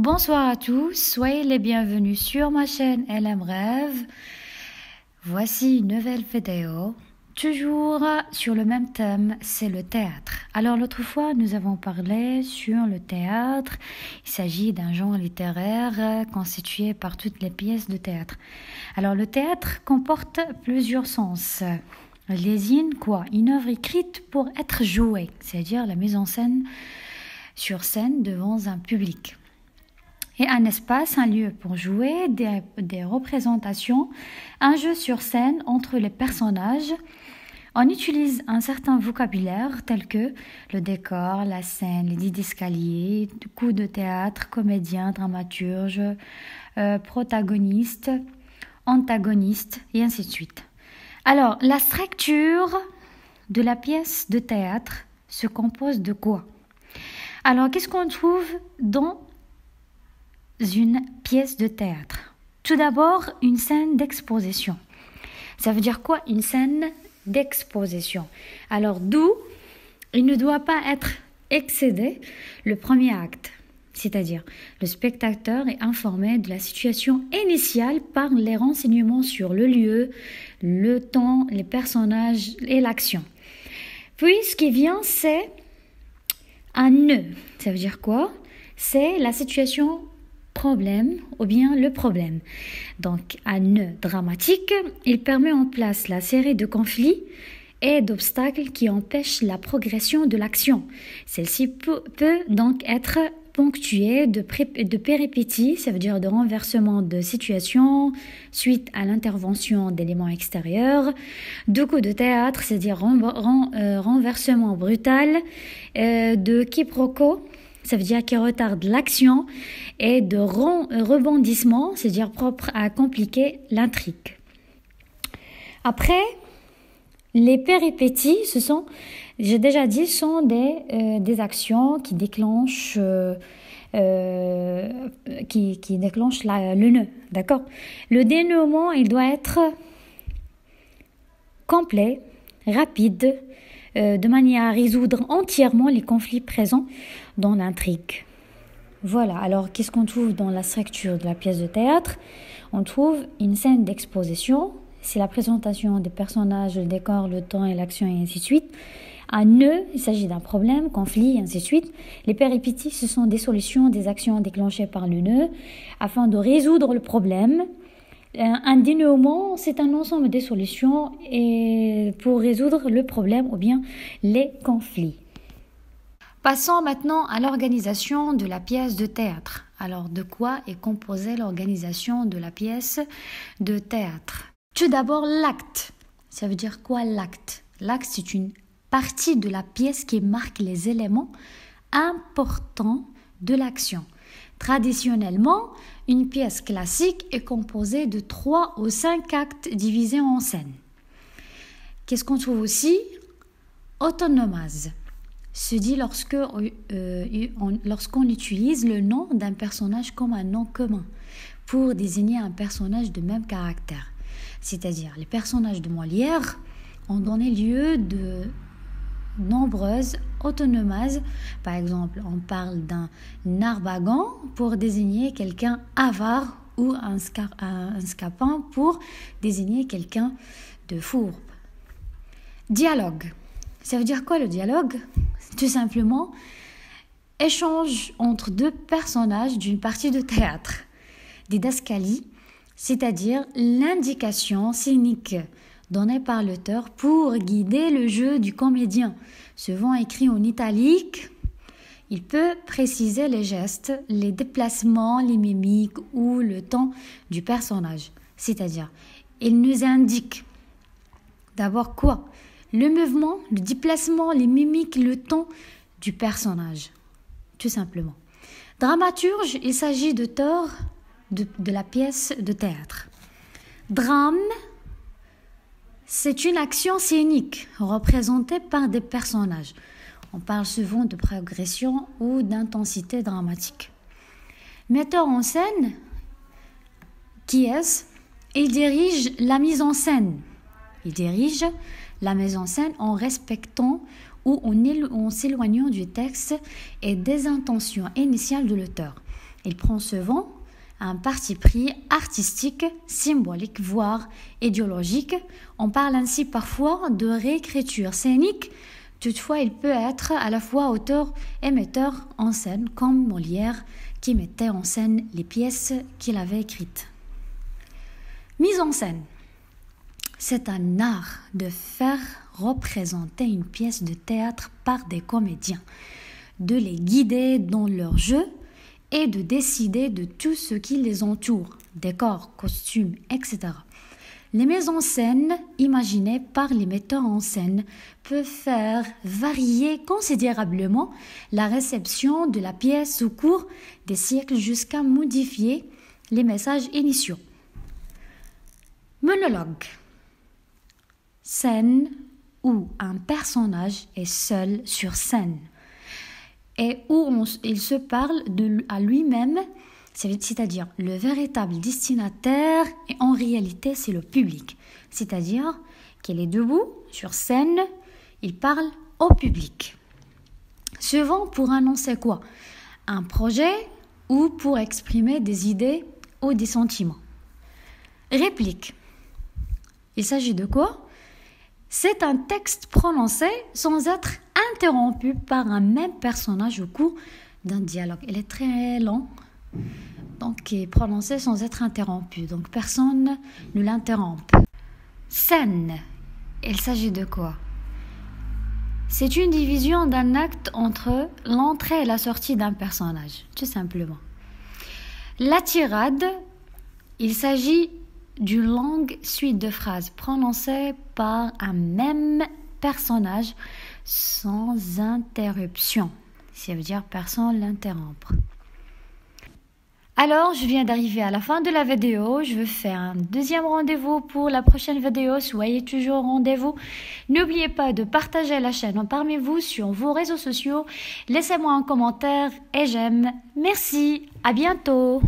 Bonsoir à tous, soyez les bienvenus sur ma chaîne LM Rêve. Voici une nouvelle vidéo, toujours sur le même thème, c'est le théâtre. Alors l'autre fois, nous avons parlé sur le théâtre. Il s'agit d'un genre littéraire constitué par toutes les pièces de théâtre. Alors le théâtre comporte plusieurs sens. Il désigne quoi? Une œuvre écrite pour être jouée, c'est-à-dire la mise en scène sur scène devant un public. Et un espace, un lieu pour jouer, des représentations, un jeu sur scène entre les personnages. On utilise un certain vocabulaire tel que le décor, la scène, les didascaliers, coups de théâtre, comédien, dramaturge, protagoniste, antagoniste et ainsi de suite. Alors, la structure de la pièce de théâtre se compose de quoi? Alors, qu'est-ce qu'on trouve dans une pièce de théâtre? Tout d'abord, une scène d'exposition. Ça veut dire quoi, une scène d'exposition? Alors, d'où il ne doit pas être excédé le premier acte. C'est-à-dire, le spectateur est informé de la situation initiale par les renseignements sur le lieu, le temps, les personnages et l'action. Puis, ce qui vient, c'est un nœud. Ça veut dire quoi? C'est la situation problème ou bien le problème. Donc, un nœud dramatique, il permet en place la série de conflits et d'obstacles qui empêchent la progression de l'action. Celle-ci peut donc être ponctuée de péripéties, ça veut dire de renversement de situation suite à l'intervention d'éléments extérieurs, de coups de théâtre, c'est-à-dire renversement brutal, de quiproquos, ça veut dire qui retarde l'action, et de rebondissement, c'est-à-dire propre à compliquer l'intrigue. Après, les péripéties, j'ai déjà dit, sont des actions qui déclenchent, qui déclenchent le nœud, d'accord? Le dénouement, il doit être complet, rapide, de manière à résoudre entièrement les conflits présents dans l'intrigue. Voilà, alors qu'est-ce qu'on trouve dans la structure de la pièce de théâtre? On trouve une scène d'exposition, c'est la présentation des personnages, le décor, le temps et l'action et ainsi de suite. Un nœud, il s'agit d'un problème, conflit et ainsi de suite. Les péripéties, ce sont des solutions, des actions déclenchées par le nœud afin de résoudre le problème. Un dénouement, c'est un ensemble des solutions pour résoudre le problème ou bien les conflits. Passons maintenant à l'organisation de la pièce de théâtre. Alors, de quoi est composée l'organisation de la pièce de théâtre? Tout d'abord, l'acte. Ça veut dire quoi, l'acte? L'acte, c'est une partie de la pièce qui marque les éléments importants de l'action. Traditionnellement, une pièce classique est composée de 3 ou 5 actes divisés en scènes. Qu'est-ce qu'on trouve aussi? Autonomase se dit lorsqu'on utilise le nom d'un personnage comme un nom commun pour désigner un personnage de même caractère. C'est-à-dire, les personnages de Molière ont donné lieu de nombreuses autonomases. Par exemple, on parle d'un narbagan pour désigner quelqu'un avare ou un scapin pour désigner quelqu'un de fourbe. Dialogue. Ça veut dire quoi le dialogue? Tout simplement, échange entre deux personnages d'une partie de théâtre. Didascalie, c'est-à-dire l'indication scénique donnée par l'auteur pour guider le jeu du comédien. Souvent écrit en italique, il peut préciser les gestes, les déplacements, les mimiques ou le ton du personnage. C'est-à-dire, il nous indique d'abord quoi? Le mouvement, le déplacement, les mimiques, le ton du personnage, tout simplement. Dramaturge, il s'agit d'auteur de la pièce de théâtre. Drame, c'est une action scénique représentée par des personnages. On parle souvent de progression ou d'intensité dramatique. Metteur en scène, qui est-ce? Il dirige la mise en scène. Il dirige la mise en scène en respectant ou en s'éloignant du texte et des intentions initiales de l'auteur. Il prend souvent un parti pris artistique, symbolique, voire idéologique. On parle ainsi parfois de réécriture scénique. Toutefois, il peut être à la fois auteur et metteur en scène, comme Molière, qui mettait en scène les pièces qu'il avait écrites. Mise en scène. C'est un art de faire représenter une pièce de théâtre par des comédiens, de les guider dans leur jeu et de décider de tout ce qui les entoure, décors, costumes, etc. Les mises en scène imaginées par les metteurs en scène peuvent faire varier considérablement la réception de la pièce au cours des siècles jusqu'à modifier les messages initiaux. Monologue. Scène où un personnage est seul sur scène et où il se parle à lui-même, c'est-à-dire le véritable destinataire, et en réalité c'est le public, c'est-à-dire qu'il est debout sur scène, il parle au public. Souvent pour annoncer quoi? Un projet ou pour exprimer des idées ou des sentiments. Réplique. Il s'agit de quoi? C'est un texte prononcé sans être interrompu par un même personnage au cours d'un dialogue. Il est très lent, donc il est prononcé sans être interrompu. Donc personne ne l'interrompt. Scène. Il s'agit de quoi? C'est une division d'un acte entre l'entrée et la sortie d'un personnage, tout simplement. La tirade. Il s'agit d'une longue suite de phrases prononcées par un même personnage sans interruption. Ça veut dire personne ne l'interrompt. Alors, je viens d'arriver à la fin de la vidéo. Je vais faire un deuxième rendez-vous pour la prochaine vidéo. Soyez toujours au rendez-vous. N'oubliez pas de partager la chaîne parmi vous sur vos réseaux sociaux. Laissez-moi un commentaire et j'aime. Merci. À bientôt.